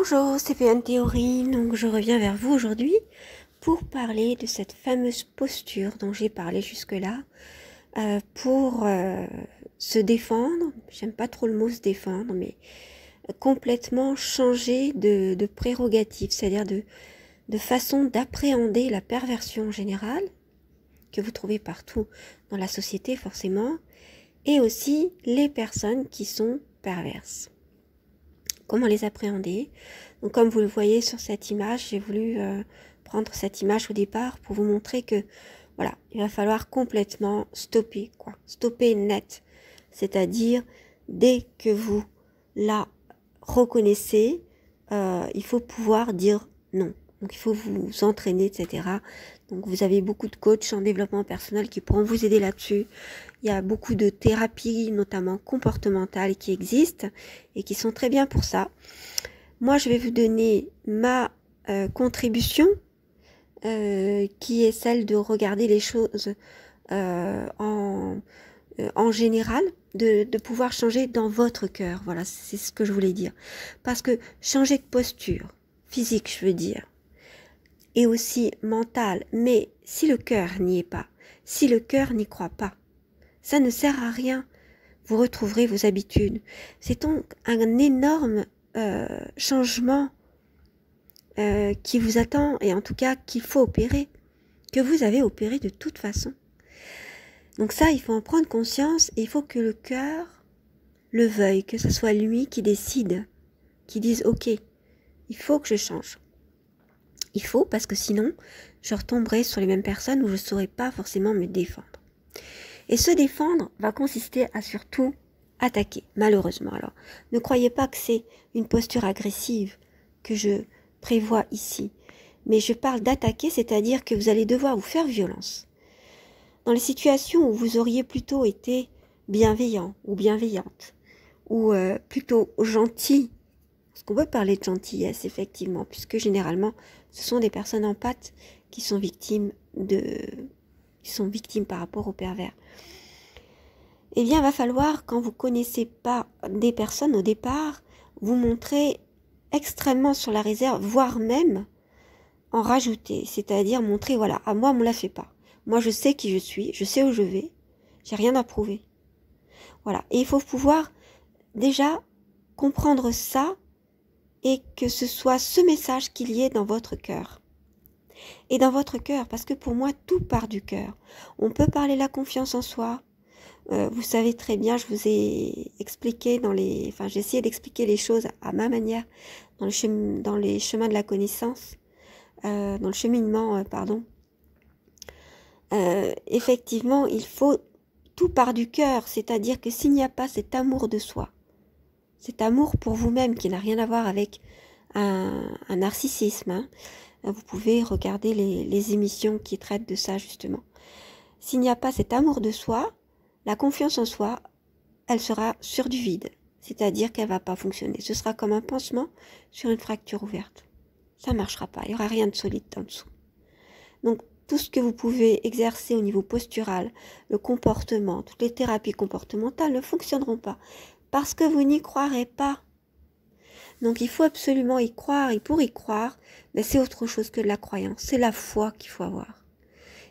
Bonjour, c'est PN Théorie, donc je reviens vers vous aujourd'hui pour parler de cette fameuse posture dont j'ai parlé jusque-là, pour se défendre, j'aime pas trop le mot se défendre, mais complètement changer de prérogative, c'est-à-dire de façon d'appréhender la perversion générale, que vous trouvez partout dans la société forcément, et aussi les personnes qui sont perverses. Comment les appréhender? Donc comme vous le voyez sur cette image, j'ai voulu prendre cette image au départ pour vous montrer que voilà, il va falloir complètement stopper, stopper net. C'est-à-dire, dès que vous la reconnaissez, il faut pouvoir dire non. Donc il faut vous entraîner, etc. Donc vous avez beaucoup de coachs en développement personnel qui pourront vous aider là-dessus. Il y a beaucoup de thérapies, notamment comportementales, qui existent et qui sont très bien pour ça. Moi, je vais vous donner ma contribution, qui est celle de regarder les choses en général, de pouvoir changer dans votre cœur. Voilà, c'est ce que je voulais dire. Parce que changer de posture, physique, je veux dire, et aussi mentale, mais si le cœur n'y est pas, si le cœur n'y croit pas, ça ne sert à rien. Vous retrouverez vos habitudes. C'est donc un énorme changement qui vous attend, et en tout cas qu'il faut opérer, que vous avez opéré de toute façon. Donc ça, il faut en prendre conscience, et il faut que le cœur le veuille, que ce soit lui qui décide, qui dise ok, il faut que je change. Il faut, parce que sinon, je retomberai sur les mêmes personnes où je ne saurais pas forcément me défendre. Et se défendre va consister à surtout attaquer, malheureusement. Alors, ne croyez pas que c'est une posture agressive que je prévois ici. Mais je parle d'attaquer, c'est-à-dire que vous allez devoir vous faire violence. Dans les situations où vous auriez plutôt été bienveillant ou bienveillante, ou plutôt gentil, parce qu'on peut parler de gentillesse, effectivement, puisque généralement, ce sont des personnes empathes qui sont victimes par rapport aux pervers. Eh bien, il va falloir, quand vous connaissez pas des personnes au départ, vous montrer extrêmement sur la réserve, voire même en rajouter, c'est-à-dire montrer, voilà, à moi, on me la fait pas. Moi, je sais qui je suis, je sais où je vais, j'ai rien à prouver. Voilà, et il faut pouvoir déjà comprendre ça, et que ce soit ce message qu'il y ait dans votre cœur. Et dans votre cœur, parce que pour moi, tout part du cœur. On peut parler de la confiance en soi. Vous savez très bien, je vous ai expliqué j'ai essayé d'expliquer les choses à ma manière dans les chemins de la connaissance, dans le cheminement, effectivement, tout part du cœur, c'est-à-dire que s'il n'y a pas cet amour de soi, cet amour pour vous-même qui n'a rien à voir avec un narcissisme, vous pouvez regarder les émissions qui traitent de ça justement. S'il n'y a pas cet amour de soi, la confiance en soi, elle sera sur du vide, c'est-à-dire qu'elle ne va pas fonctionner. Ce sera comme un pansement sur une fracture ouverte. Ça ne marchera pas, il n'y aura rien de solide en dessous. Donc, tout ce que vous pouvez exercer au niveau postural, le comportement, toutes les thérapies comportementales ne fonctionneront pas parce que vous n'y croirez pas. Donc, il faut absolument y croire, et pour y croire, c'est autre chose que de la croyance, c'est la foi qu'il faut avoir.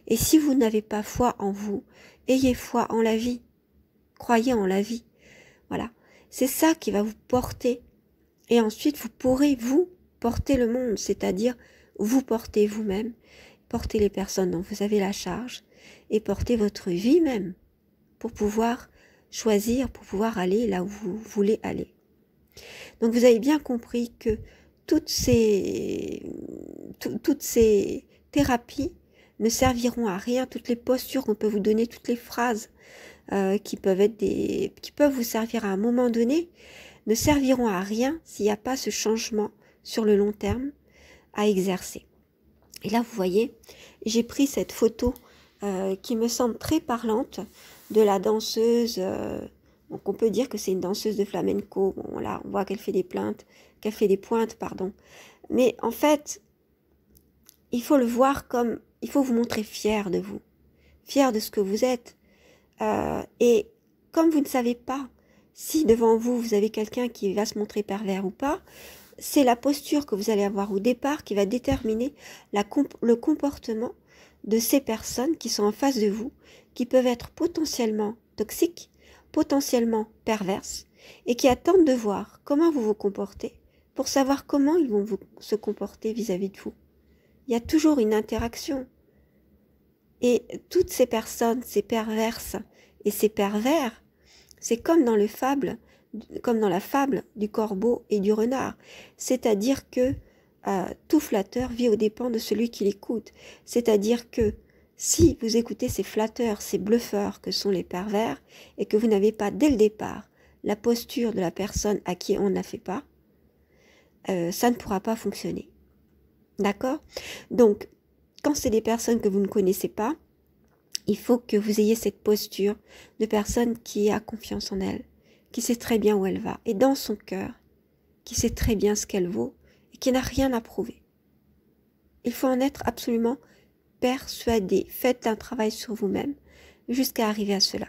Et si vous n'avez pas foi en vous, ayez foi en la vie. Croyez en la vie. Voilà. C'est ça qui va vous porter. Et ensuite, vous pourrez, vous, porter le monde. C'est-à-dire, vous porter vous-même, porter les personnes dont vous avez la charge, et porter votre vie même, pour pouvoir choisir, pour pouvoir aller là où vous voulez aller. Donc, vous avez bien compris que toutes ces thérapies ne serviront à rien, toutes les postures qu'on peut vous donner, toutes les phrases qui peuvent vous servir à un moment donné, ne serviront à rien s'il n'y a pas ce changement sur le long terme à exercer. Et là, vous voyez, j'ai pris cette photo qui me semble très parlante de la danseuse. Donc on peut dire que c'est une danseuse de flamenco. Bon, là, on voit qu'elle fait des pointes, pardon. Mais en fait, il faut le voir comme, il faut vous montrer fier de vous, fier de ce que vous êtes. Et comme vous ne savez pas si devant vous, vous avez quelqu'un qui va se montrer pervers ou pas, c'est la posture que vous allez avoir au départ qui va déterminer le comportement de ces personnes qui sont en face de vous, qui peuvent être potentiellement toxiques, potentiellement perverses, et qui attendent de voir comment vous vous comportez pour savoir comment ils vont se comporter vis-à-vis de vous. Il y a toujours une interaction. Et toutes ces personnes, ces perverses et ces pervers, c'est comme dans la fable du corbeau et du renard. C'est-à-dire que tout flatteur vit aux dépens de celui qui l'écoute. C'est-à-dire que si vous écoutez ces flatteurs, ces bluffeurs que sont les pervers, et que vous n'avez pas dès le départ la posture de la personne à qui on n'a fait pas, ça ne pourra pas fonctionner. D'accord? Donc, quand c'est des personnes que vous ne connaissez pas, il faut que vous ayez cette posture de personne qui a confiance en elle, qui sait très bien où elle va, et dans son cœur, qui sait très bien ce qu'elle vaut, et qui n'a rien à prouver. Il faut en être absolument persuadé. Faites un travail sur vous-même jusqu'à arriver à cela.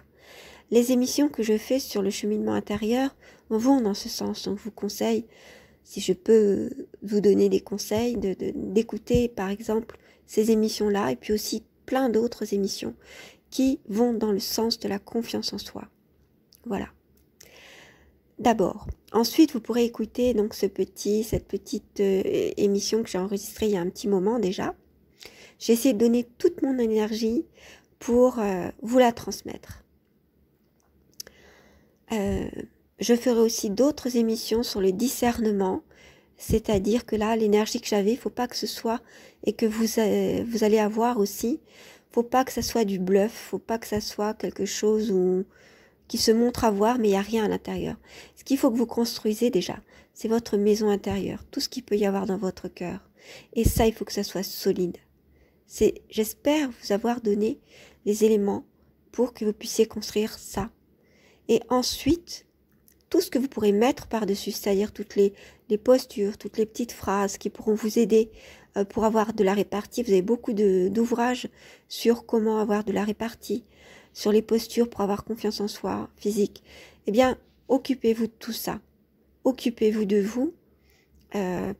Les émissions que je fais sur le cheminement intérieur vont dans ce sens. Donc je vous conseille, si je peux vous donner des conseils, d'écouter par exemple ces émissions-là, et puis aussi plein d'autres émissions qui vont dans le sens de la confiance en soi. Voilà. D'abord. Ensuite, vous pourrez écouter donc cette petite émission que j'ai enregistrée il y a un petit moment déjà. J'ai essayé de donner toute mon énergie pour vous la transmettre. Je ferai aussi d'autres émissions sur le discernement, c'est-à-dire que là, l'énergie que j'avais, il ne faut pas que ce soit, et que vous allez avoir aussi, faut pas que ça soit du bluff, faut pas que ça soit quelque chose qui se montre à voir, mais il n'y a rien à l'intérieur. Ce qu'il faut que vous construisez déjà, c'est votre maison intérieure, tout ce qu'il peut y avoir dans votre cœur. Et ça, il faut que ça soit solide. J'espère vous avoir donné les éléments pour que vous puissiez construire ça. Et ensuite, tout ce que vous pourrez mettre par-dessus, c'est-à-dire toutes les postures, toutes les petites phrases qui pourront vous aider pour avoir de la répartie. Vous avez beaucoup d'ouvrages sur comment avoir de la répartie, sur les postures pour avoir confiance en soi, physique. Eh bien, occupez-vous de tout ça. Occupez-vous de vous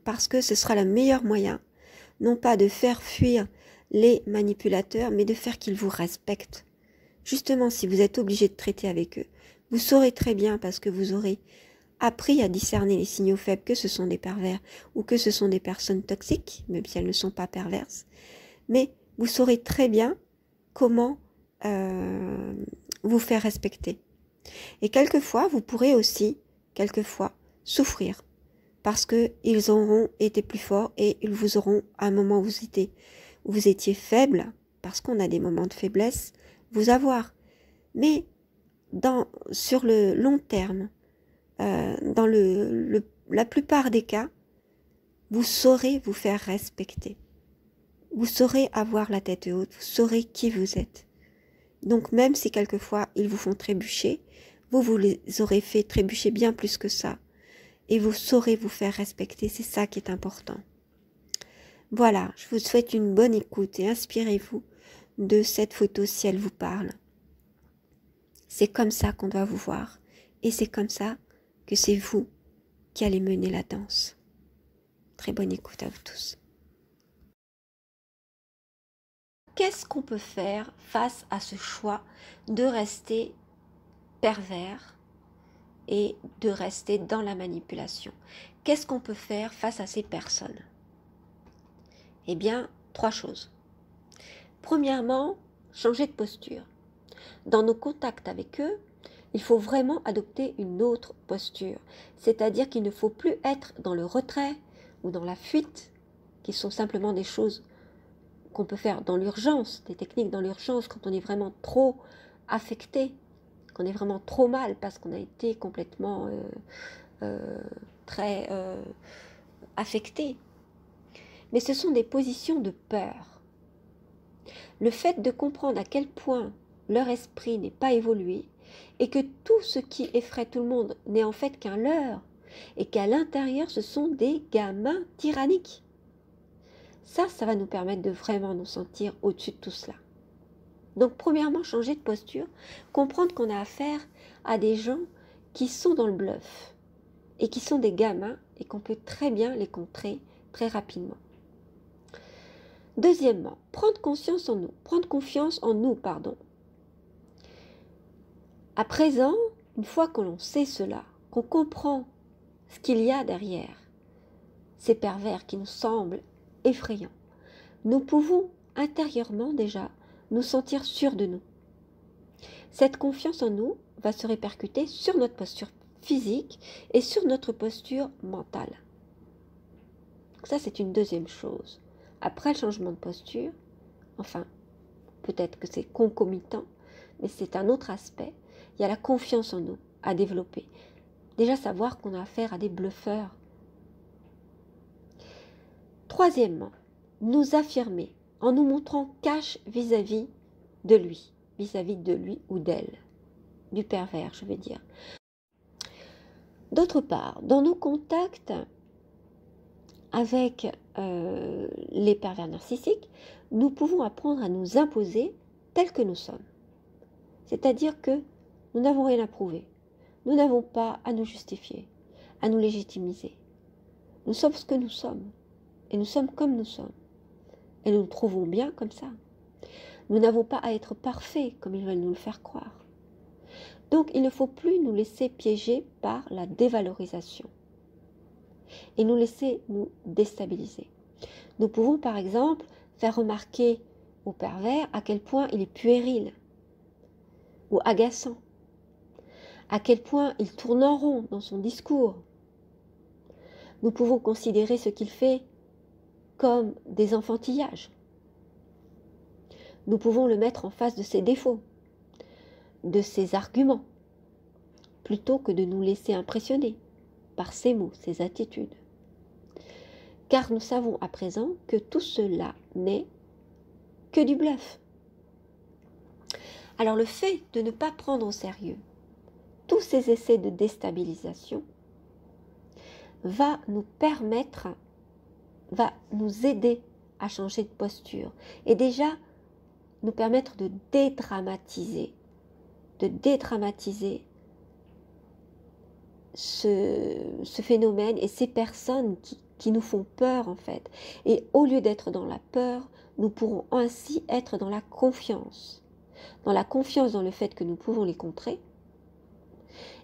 parce que ce sera le meilleur moyen, non pas de faire fuir les manipulateurs, mais de faire qu'ils vous respectent. Justement, si vous êtes obligé de traiter avec eux, vous saurez très bien, parce que vous aurez appris à discerner les signaux faibles, que ce sont des pervers ou que ce sont des personnes toxiques, même si elles ne sont pas perverses. Mais vous saurez très bien comment vous faire respecter. Et quelquefois, vous pourrez aussi, souffrir, parce qu'ils auront été plus forts et ils vous auront, à un moment où vous étiez faible, parce qu'on a des moments de faiblesse, vous avoir. Mais sur le long terme, dans la plupart des cas, vous saurez vous faire respecter. Vous saurez avoir la tête haute, vous saurez qui vous êtes. Donc même si quelquefois ils vous font trébucher, vous les aurez fait trébucher bien plus que ça. Et vous saurez vous faire respecter, c'est ça qui est important. Voilà, je vous souhaite une bonne écoute et inspirez-vous de cette photo si elle vous parle. C'est comme ça qu'on doit vous voir. Et c'est comme ça que c'est vous qui allez mener la danse. Très bonne écoute à vous tous. Qu'est-ce qu'on peut faire face à ce choix de rester pervers et de rester dans la manipulation? Qu'est-ce qu'on peut faire face à ces personnes? Eh bien, 3 choses. Premièrement, changer de posture. Dans nos contacts avec eux, il faut vraiment adopter une autre posture. C'est-à-dire qu'il ne faut plus être dans le retrait ou dans la fuite, qui sont simplement des choses qu'on peut faire dans l'urgence, des techniques dans l'urgence, quand on est vraiment trop affecté, qu'on est vraiment trop mal parce qu'on a été complètement très affecté. Mais ce sont des positions de peur. Le fait de comprendre à quel point leur esprit n'est pas évolué et que tout ce qui effraie tout le monde n'est en fait qu'un leurre et qu'à l'intérieur ce sont des gamins tyranniques. Ça va nous permettre de vraiment nous sentir au-dessus de tout cela. Donc premièrement, changer de posture, comprendre qu'on a affaire à des gens qui sont dans le bluff et qui sont des gamins et qu'on peut très bien les contrer très rapidement. Deuxièmement, prendre confiance en nous, pardon. À présent, une fois que l'on sait cela, qu'on comprend ce qu'il y a derrière ces pervers qui nous semblent effrayants, nous pouvons intérieurement déjà nous sentir sûrs de nous. Cette confiance en nous va se répercuter sur notre posture physique et sur notre posture mentale. Donc ça, c'est une deuxième chose. Après le changement de posture, enfin, peut-être que c'est concomitant, mais c'est un autre aspect. Il y a la confiance en nous à développer. Déjà savoir qu'on a affaire à des bluffeurs. Troisièmement, nous affirmer en nous montrant cash vis-à-vis de lui ou d'elle, du pervers, je veux dire. D'autre part, dans nos contacts avec les pervers narcissiques, nous pouvons apprendre à nous imposer tels que nous sommes. C'est-à-dire que nous n'avons rien à prouver. Nous n'avons pas à nous justifier, à nous légitimiser. Nous sommes ce que nous sommes. Et nous sommes comme nous sommes. Et nous nous trouvons bien comme ça. Nous n'avons pas à être parfaits comme ils veulent nous le faire croire. Donc il ne faut plus nous laisser piéger par la dévalorisation et nous laisser nous déstabiliser. Nous pouvons par exemple faire remarquer au pervers à quel point il est puéril ou agaçant, à quel point il tourne en rond dans son discours. Nous pouvons considérer ce qu'il fait comme des enfantillages. Nous pouvons le mettre en face de ses défauts, de ses arguments, plutôt que de nous laisser impressionner par ses mots, ses attitudes. Car nous savons à présent que tout cela n'est que du bluff. Alors le fait de ne pas prendre au sérieux tous ces essais de déstabilisation va nous permettre, va nous aider à changer de posture et déjà nous permettre de dédramatiser ce phénomène et ces personnes qui nous font peur en fait. Et au lieu d'être dans la peur, nous pourrons ainsi être dans la confiance dans le fait que nous pouvons les contrer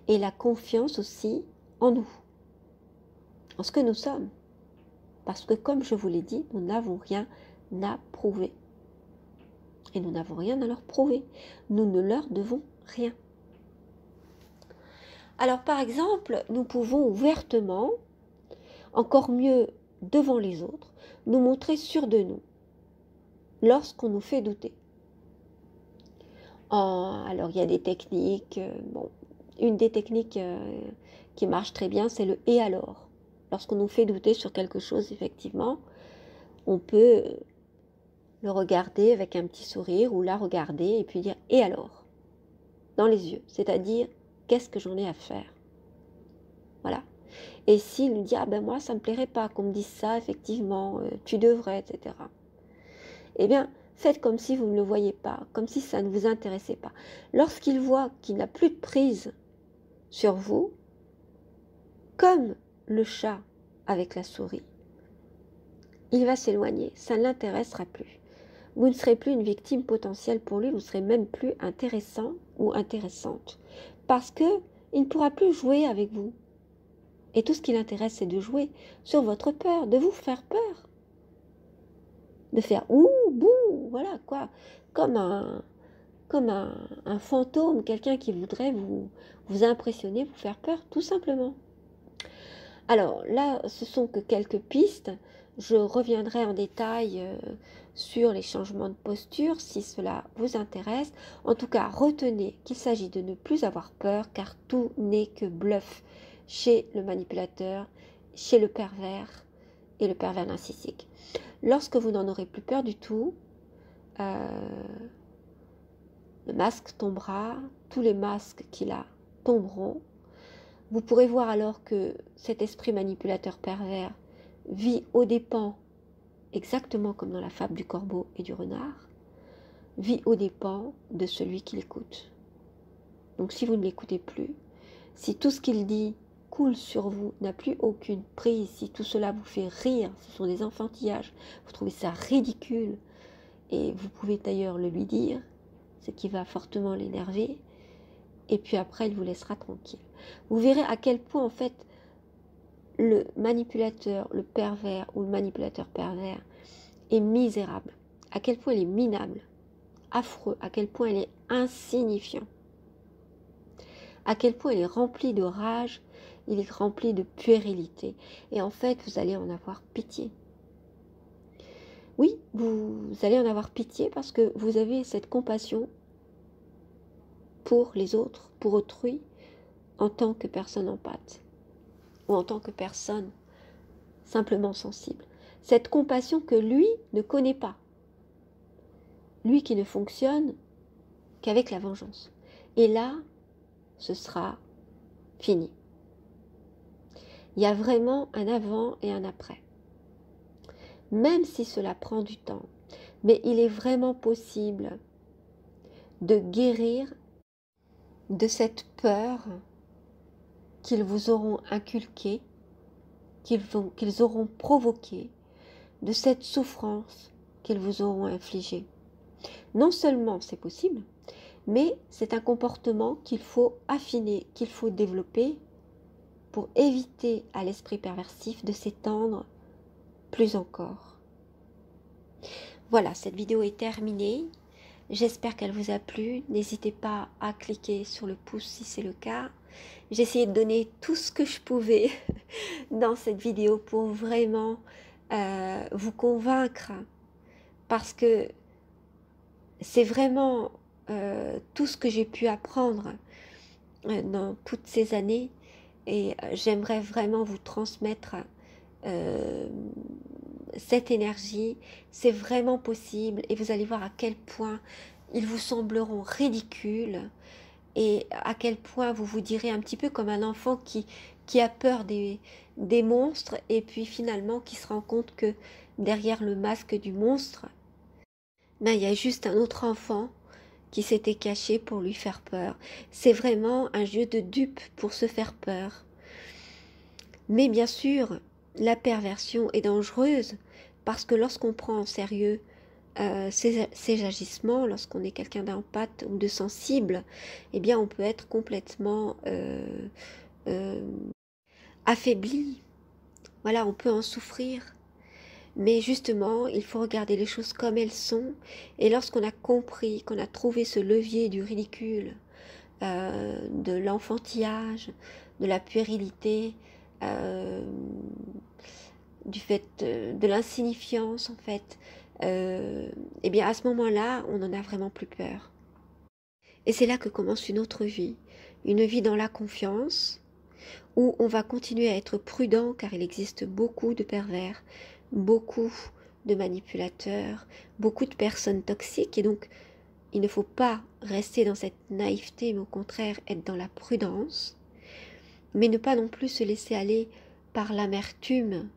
et la confiance aussi en nous, en ce que nous sommes. Parce que comme je vous l'ai dit, nous n'avons rien à prouver. Et nous n'avons rien à leur prouver. Nous ne leur devons rien. Alors par exemple, nous pouvons ouvertement, encore mieux devant les autres, nous montrer sûrs de nous lorsqu'on nous fait douter. Alors il y a des techniques, une des techniques qui marche très bien, c'est le « et alors ». Lorsqu'on nous fait douter sur quelque chose, effectivement, on peut le regarder avec un petit sourire ou la regarder et puis dire « et alors ?» dans les yeux, c'est-à-dire « qu'est-ce que j'en ai à faire ?» Voilà. Et s'il nous dit « ah ben moi ça me plairait pas qu'on me dise ça, effectivement, tu devrais, etc. » Eh bien, faites comme si vous ne le voyez pas, comme si ça ne vous intéressait pas. Lorsqu'il voit qu'il n'a plus de prise sur vous, comme le chat avec la souris, il va s'éloigner, ça ne l'intéressera plus. Vous ne serez plus une victime potentielle pour lui, vous ne serez même plus intéressant ou intéressante, parce qu'il ne pourra plus jouer avec vous. Et tout ce qui l'intéresse, c'est de jouer sur votre peur, de vous faire peur. De faire ouh, bouh, voilà quoi, comme un fantôme, quelqu'un qui voudrait vous impressionner, vous faire peur, tout simplement. Alors là, ce sont que quelques pistes. Je reviendrai en détail sur les changements de posture si cela vous intéresse. En tout cas, retenez qu'il s'agit de ne plus avoir peur car tout n'est que bluff chez le manipulateur, chez le pervers et le pervers narcissique. Lorsque vous n'en aurez plus peur du tout, le masque tombera, tous les masques qu'il a tomberont. Vous pourrez voir alors que cet esprit manipulateur pervers vit aux dépens, exactement comme dans la fable du corbeau et du renard, vit aux dépens de celui qui l'écoute. Donc si vous ne l'écoutez plus, si tout ce qu'il dit coule sur vous n'a plus aucune prise, si tout cela vous fait rire, ce sont des enfantillages, vous trouvez ça ridicule, et vous pouvez d'ailleurs le lui dire, ce qui va fortement l'énerver, et puis après il vous laissera tranquille. Vous verrez à quel point en fait le manipulateur, le pervers ou le manipulateur pervers est misérable, à quel point il est minable, affreux, à quel point il est insignifiant, à quel point il est rempli de rage, il est rempli de puérilité. Et en fait, vous allez en avoir pitié. Oui, vous allez en avoir pitié parce que vous avez cette compassion pour les autres, pour autrui, en tant que personne empathe, ou en tant que personne simplement sensible. Cette compassion que lui ne connaît pas. Lui qui ne fonctionne qu'avec la vengeance. Et là, ce sera fini. Il y a vraiment un avant et un après. Même si cela prend du temps, mais il est vraiment possible de guérir de cette peur qu'ils vous auront inculquée, qu'ils auront provoquée, de cette souffrance qu'ils vous auront infligée. Non seulement c'est possible, mais c'est un comportement qu'il faut affiner, qu'il faut développer pour éviter à l'esprit perversif de s'étendre plus encore. Voilà, cette vidéo est terminée. J'espère qu'elle vous a plu. N'hésitez pas à cliquer sur le pouce si c'est le cas. J'ai essayé de donner tout ce que je pouvais dans cette vidéo pour vraiment vous convaincre, parce que c'est vraiment tout ce que j'ai pu apprendre dans toutes ces années, et j'aimerais vraiment vous transmettre cette énergie. C'est vraiment possible, et vous allez voir à quel point ils vous sembleront ridicules, et à quel point vous vous direz un petit peu comme un enfant qui a peur des monstres, et puis finalement qui se rend compte que derrière le masque du monstre, ben, il y a juste un autre enfant qui s'était caché pour lui faire peur. C'est vraiment un jeu de dupe pour se faire peur. Mais bien sûr, la perversion est dangereuse, parce que lorsqu'on prend en sérieux ces agissements, lorsqu'on est quelqu'un d'empathe ou de sensible, eh bien on peut être complètement affaibli. Voilà, on peut en souffrir. Mais justement, il faut regarder les choses comme elles sont. Et lorsqu'on a compris, qu'on a trouvé ce levier du ridicule, de l'enfantillage, de la puérilité, du fait de l'insignifiance en fait, et bien à ce moment-là, on n'en a vraiment plus peur. Et c'est là que commence une autre vie, une vie dans la confiance, où on va continuer à être prudent, car il existe beaucoup de pervers, beaucoup de manipulateurs, beaucoup de personnes toxiques, et donc il ne faut pas rester dans cette naïveté, mais au contraire être dans la prudence, mais ne pas non plus se laisser aller par l'amertume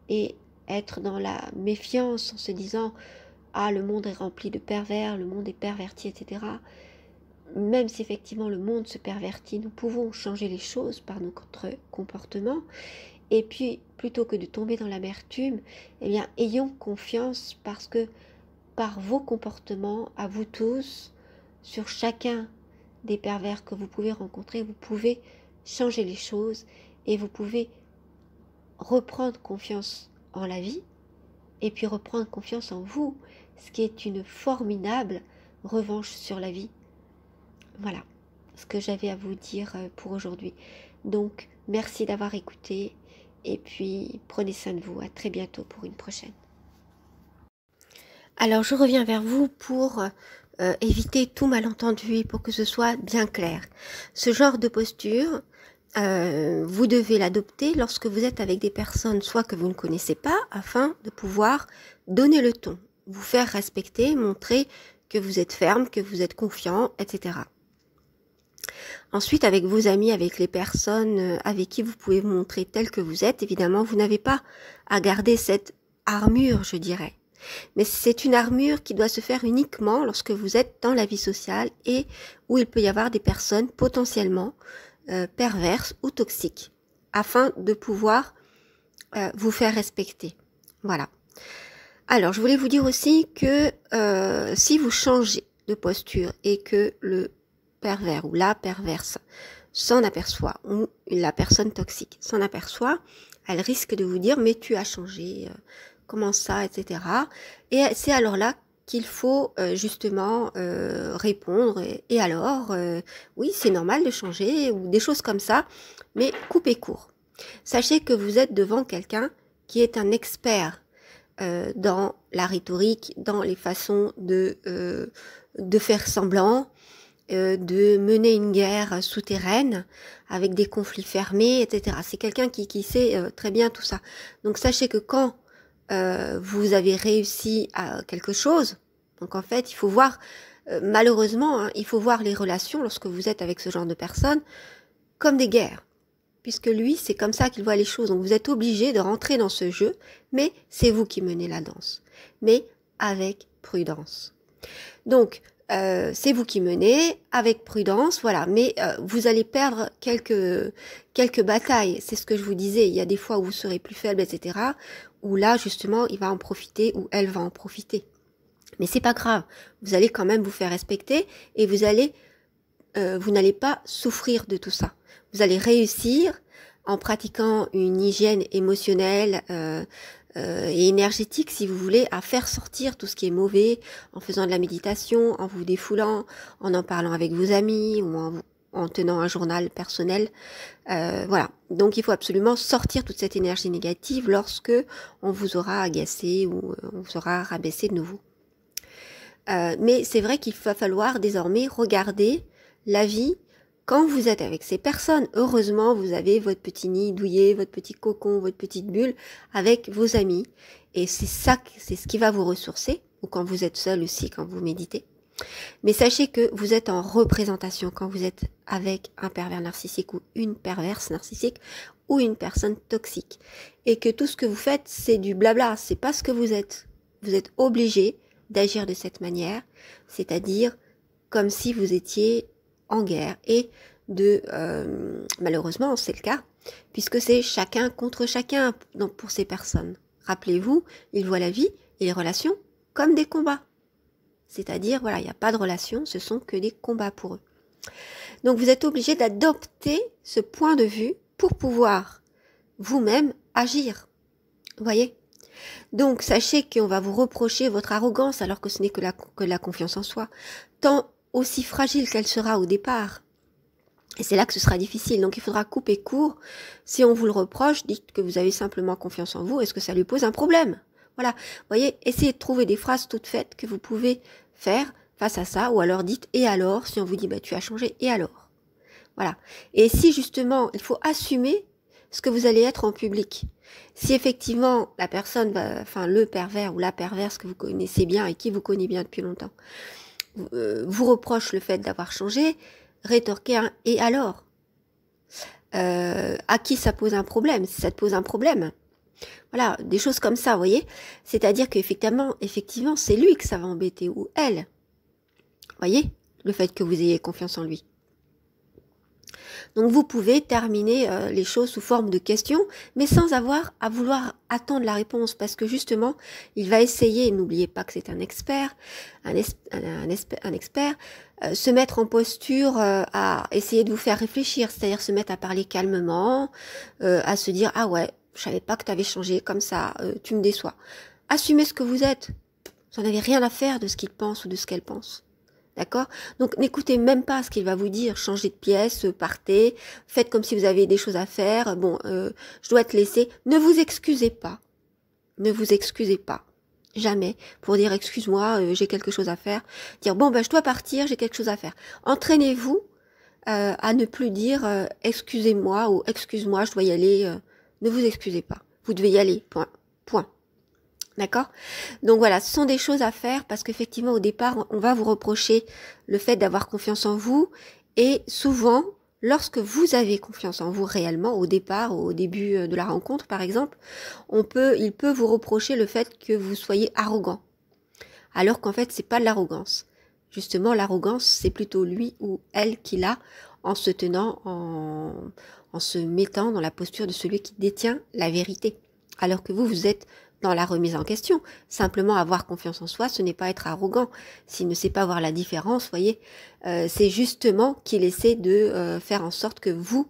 et être dans la méfiance en se disant « Ah, le monde est rempli de pervers, le monde est perverti, etc. » Même si effectivement le monde se pervertit, nous pouvons changer les choses par notre comportement. Et puis, plutôt que de tomber dans l'amertume, eh bien, ayons confiance, parce que par vos comportements, à vous tous, sur chacun des pervers que vous pouvez rencontrer, vous pouvez changer les choses, et vous pouvez reprendre confiance en la vie, et puis reprendre confiance en vous, ce qui est une formidable revanche sur la vie. Voilà ce que j'avais à vous dire pour aujourd'hui. Donc, merci d'avoir écouté, et puis prenez soin de vous. À très bientôt pour une prochaine. Alors, je reviens vers vous pour éviter tout malentendu et pour que ce soit bien clair. Ce genre de posture, vous devez l'adopter lorsque vous êtes avec des personnes soit que vous ne connaissez pas, afin de pouvoir donner le ton, vous faire respecter, montrer que vous êtes ferme, que vous êtes confiant, etc. Ensuite, avec vos amis, avec les personnes avec qui vous pouvez vous montrer tel que vous êtes, évidemment, vous n'avez pas à garder cette armure, je dirais. Mais c'est une armure qui doit se faire uniquement lorsque vous êtes dans la vie sociale, et où il peut y avoir des personnes potentiellement perverse ou toxique, afin de pouvoir vous faire respecter. Voilà. Alors, je voulais vous dire aussi que si vous changez de posture et que le pervers ou la perverse s'en aperçoit, ou la personne toxique s'en aperçoit, elle risque de vous dire « mais tu as changé, comment ça, etc. » Et c'est alors là qu'il faut justement répondre « et alors, oui, c'est normal de changer » ou des choses comme ça, mais coupez court. Sachez que vous êtes devant quelqu'un qui est un expert dans la rhétorique, dans les façons de faire semblant, de mener une guerre souterraine avec des conflits fermés, etc. C'est quelqu'un qui sait très bien tout ça. Donc sachez que quand vous avez réussi à quelque chose, donc en fait il faut voir, malheureusement, hein, il faut voir les relations lorsque vous êtes avec ce genre de personnes comme des guerres. Puisque lui, c'est comme ça qu'il voit les choses. Donc vous êtes obligé de rentrer dans ce jeu, mais c'est vous qui menez la danse. Mais avec prudence. Donc, c'est vous qui menez, avec prudence, voilà. Mais vous allez perdre quelques batailles. C'est ce que je vous disais. Il y a des fois où vous serez plus faible, etc. Où là, justement, il va en profiter, ou elle va en profiter. Mais c'est pas grave. Vous allez quand même vous faire respecter et vous n'allez pas souffrir de tout ça. Vous allez réussir en pratiquant une hygiène émotionnelle et énergétique, si vous voulez, à faire sortir tout ce qui est mauvais, en faisant de la méditation, en vous défoulant, en parlant avec vos amis ou en tenant un journal personnel. Voilà. Donc il faut absolument sortir toute cette énergie négative lorsque on vous aura agacé ou on vous aura rabaissé de nouveau. Mais c'est vrai qu'il va falloir désormais regarder la vie quand vous êtes avec ces personnes. Heureusement, vous avez votre petit nid douillet, votre petit cocon, votre petite bulle avec vos amis. Et c'est ça, c'est ce qui va vous ressourcer, ou quand vous êtes seul aussi, quand vous méditez. Mais sachez que vous êtes en représentation quand vous êtes avec un pervers narcissique ou une perverse narcissique ou une personne toxique. Et que tout ce que vous faites, c'est du blabla, c'est pas ce que vous êtes. Vous êtes obligé d'agir de cette manière, c'est-à-dire comme si vous étiez en guerre, et malheureusement c'est le cas, puisque c'est chacun contre chacun pour ces personnes. Rappelez-vous, ils voient la vie et les relations comme des combats. C'est-à-dire, voilà, il n'y a pas de relation, ce sont que des combats pour eux. Donc vous êtes obligé d'adopter ce point de vue pour pouvoir vous-même agir. Vous voyez ? Donc sachez qu'on va vous reprocher votre arrogance alors que ce n'est que la confiance en soi, tant aussi fragile qu'elle sera au départ. Et c'est là que ce sera difficile. Donc il faudra couper court. Si on vous le reproche, dites que vous avez simplement confiance en vous. Est-ce que ça lui pose un problème? Voilà. Vous voyez, essayez de trouver des phrases toutes faites que vous pouvez faire face à ça. Ou alors dites « et alors ?» si on vous dit bah, « tu as changé, et alors ?» Voilà. Et si justement, il faut assumer ce que vous allez être en public. Si effectivement la personne, enfin le pervers ou la perverse que vous connaissez bien et qui vous connaît bien depuis longtemps, vous reproche le fait d'avoir changé, rétorquez un « et alors ?» à qui ça pose un problème, si ça te pose un problème. Voilà, des choses comme ça, vous voyez. C'est-à-dire qu'effectivement, c'est lui que ça va embêter, ou elle. Vous voyez, le fait que vous ayez confiance en lui. Donc vous pouvez terminer les choses sous forme de questions, mais sans avoir à vouloir attendre la réponse, parce que justement, il va essayer, n'oubliez pas que c'est un expert, se mettre en posture à essayer de vous faire réfléchir, c'est-à-dire se mettre à parler calmement, à se dire « Ah ouais, je savais pas que tu avais changé comme ça, tu me déçois. » Assumez ce que vous êtes, vous n'en avez rien à faire de ce qu'il pense ou de ce qu'elle pense. D'accord? Donc n'écoutez même pas ce qu'il va vous dire, changez de pièce, partez, faites comme si vous avez des choses à faire, bon, je dois te laisser. Ne vous excusez pas, jamais, pour dire excuse-moi, j'ai quelque chose à faire, dire bon, je dois partir, j'ai quelque chose à faire. Entraînez-vous à ne plus dire excusez-moi ou excuse-moi, je dois y aller, ne vous excusez pas, vous devez y aller, point. D'accord? Donc voilà, ce sont des choses à faire parce qu'effectivement au départ, on va vous reprocher le fait d'avoir confiance en vous et souvent, lorsque vous avez confiance en vous réellement, au départ, au début de la rencontre par exemple, il peut vous reprocher le fait que vous soyez arrogant. Alors qu'en fait, c'est pas de l'arrogance. Justement, l'arrogance, c'est plutôt lui ou elle qui l'a en se tenant, en se mettant dans la posture de celui qui détient la vérité. Alors que vous, vous êtes dans la remise en question. Simplement avoir confiance en soi, ce n'est pas être arrogant. S'il ne sait pas voir la différence, voyez, c'est justement qu'il essaie de faire en sorte que vous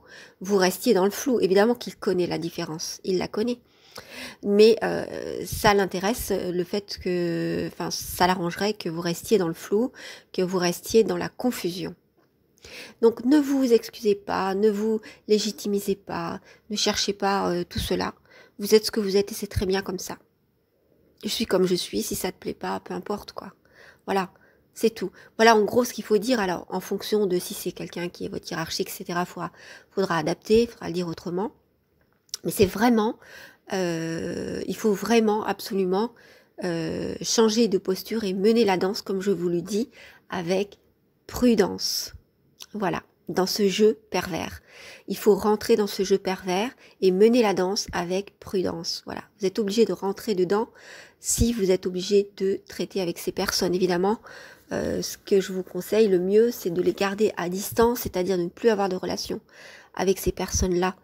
restiez dans le flou. Évidemment qu'il connaît la différence, il la connaît. Mais ça l'intéresse le fait que, enfin, ça l'arrangerait que vous restiez dans le flou, que vous restiez dans la confusion. Donc ne vous excusez pas, ne vous légitimisez pas, ne cherchez pas tout cela. Vous êtes ce que vous êtes et c'est très bien comme ça. Je suis comme je suis, si ça te plaît pas, peu importe quoi. Voilà, c'est tout. Voilà en gros ce qu'il faut dire. Alors en fonction de si c'est quelqu'un qui est votre hiérarchie, etc., faudra adapter, faudra le dire autrement. Mais c'est vraiment, il faut vraiment absolument changer de posture et mener la danse, comme je vous le dis, avec prudence. Voilà, dans ce jeu pervers. Il faut rentrer dans ce jeu pervers et mener la danse avec prudence. Voilà, vous êtes obligé de rentrer dedans si vous êtes obligé de traiter avec ces personnes. Évidemment, ce que je vous conseille, le mieux, c'est de les garder à distance, c'est-à-dire de ne plus avoir de relation avec ces personnes-là.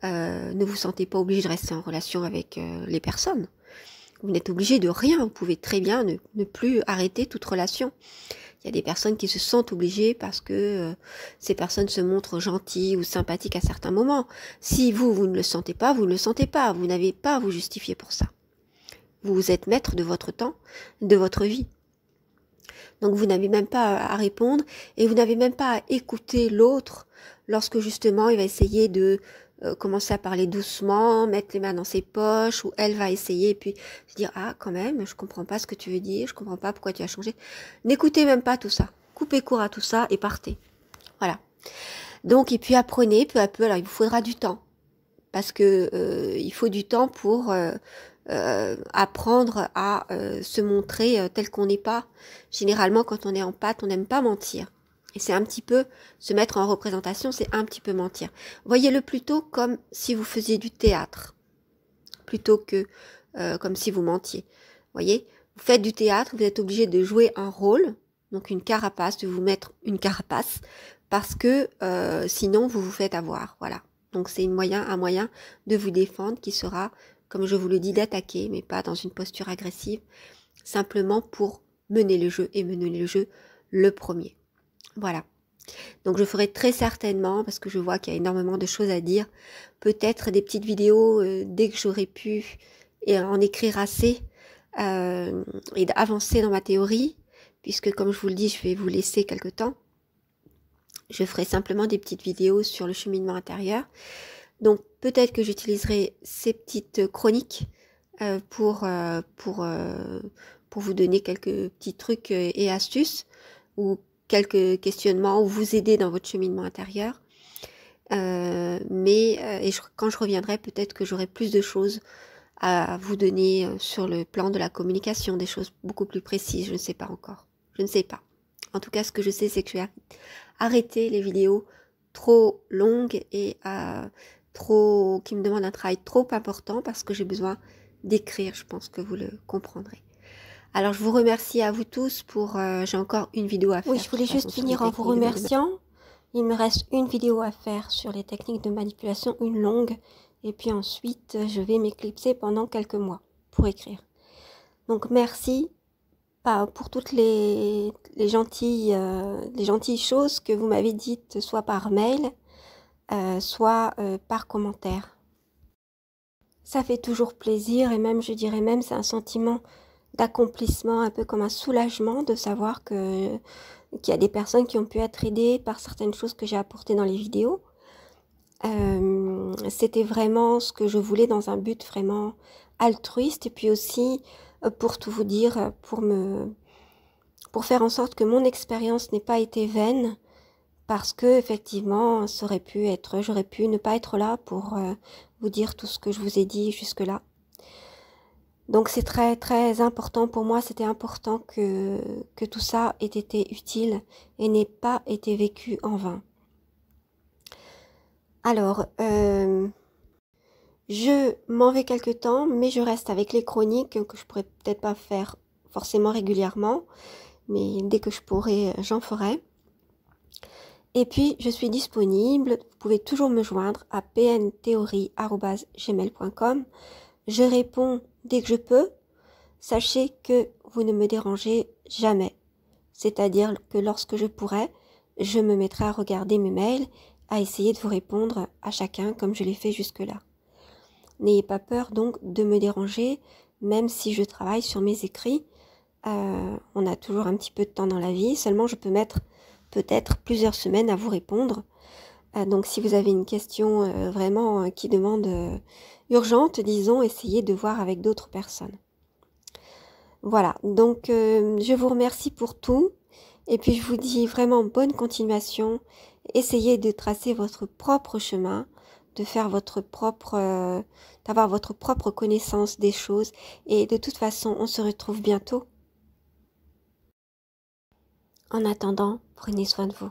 Ne vous sentez pas obligé de rester en relation avec les personnes. Vous n'êtes obligé de rien, vous pouvez très bien ne plus arrêter toute relation. Il y a des personnes qui se sentent obligées parce que ces personnes se montrent gentilles ou sympathiques à certains moments. Si vous ne le sentez pas, vous ne le sentez pas. Vous n'avez pas à vous justifier pour ça. Vous êtes maître de votre temps, de votre vie. Donc vous n'avez même pas à répondre et vous n'avez même pas à écouter l'autre lorsque justement il va essayer de commencer à parler doucement, mettre les mains dans ses poches, ou elle va essayer et puis se dire ah quand même je comprends pas ce que tu veux dire, je comprends pas pourquoi tu as changé. N'écoutez même pas tout ça, coupez court à tout ça et partez. Voilà. Donc et puis apprenez peu à peu. Alors il vous faudra du temps parce que il faut du temps pour apprendre à se montrer tel qu'on n'est pas. Généralement quand on est en pâte, on n'aime pas mentir. Et c'est un petit peu, se mettre en représentation, c'est un petit peu mentir. Voyez-le plutôt comme si vous faisiez du théâtre, plutôt que comme si vous mentiez. Voyez, vous faites du théâtre, vous êtes obligé de jouer un rôle, donc une carapace, de vous mettre une carapace, parce que sinon vous vous faites avoir. Voilà. Donc c'est un moyen de vous défendre qui sera, comme je vous le dis, d'attaquer, mais pas dans une posture agressive, simplement pour mener le jeu et mener le jeu le premier. Voilà. Donc je ferai très certainement, parce que je vois qu'il y a énormément de choses à dire, peut-être des petites vidéos dès que j'aurai pu et en écrire assez et d'avancer dans ma théorie, puisque comme je vous le dis, je vais vous laisser quelque temps. Je ferai simplement des petites vidéos sur le cheminement intérieur. Donc peut-être que j'utiliserai ces petites chroniques pour vous donner quelques petits trucs et astuces, ou quelques questionnements, ou vous aider dans votre cheminement intérieur. Quand je reviendrai, peut-être que j'aurai plus de choses à vous donner sur le plan de la communication, des choses beaucoup plus précises, je ne sais pas encore. Je ne sais pas. En tout cas, ce que je sais, c'est que je vais arrêter les vidéos trop longues et qui me demandent un travail trop important, parce que j'ai besoin d'écrire, je pense que vous le comprendrez. Alors je vous remercie à vous tous pour... j'ai encore une vidéo à faire. Oui, je voulais juste finir en vous remerciant. Il me reste une vidéo à faire sur les techniques de manipulation, une longue. Et puis ensuite, je vais m'éclipser pendant quelques mois pour écrire. Donc merci pour toutes les gentilles choses que vous m'avez dites, soit par mail, soit par commentaire. Ça fait toujours plaisir, et même, je dirais même, c'est un sentiment d'accomplissement, un peu comme un soulagement de savoir qu'il y a des personnes qui ont pu être aidées par certaines choses que j'ai apportées dans les vidéos. C'était vraiment ce que je voulais, dans un but vraiment altruiste, et puis aussi pour tout vous dire, pour faire en sorte que mon expérience n'ait pas été vaine, parce que effectivement j'aurais pu ne pas être là pour vous dire tout ce que je vous ai dit jusque-là. Donc c'est très très important pour moi, c'était important que tout ça ait été utile et n'ait pas été vécu en vain. Alors, je m'en vais quelque temps, mais je reste avec les chroniques que je pourrais peut-être pas faire forcément régulièrement, mais dès que je pourrai, j'en ferai. Et puis, je suis disponible. Vous pouvez toujours me joindre à pntheorie@gmail.com. Je réponds dès que je peux. Sachez que vous ne me dérangez jamais. C'est-à-dire que lorsque je pourrai, je me mettrai à regarder mes mails, à essayer de vous répondre à chacun comme je l'ai fait jusque-là. N'ayez pas peur donc de me déranger, même si je travaille sur mes écrits. On a toujours un petit peu de temps dans la vie, seulement je peux mettre peut-être plusieurs semaines à vous répondre. Donc si vous avez une question vraiment qui demande urgente, disons, essayez de voir avec d'autres personnes. Voilà, donc je vous remercie pour tout. Et puis je vous dis vraiment bonne continuation. Essayez de tracer votre propre chemin, de faire d'avoir votre propre connaissance des choses. Et de toute façon, on se retrouve bientôt. En attendant, prenez soin de vous.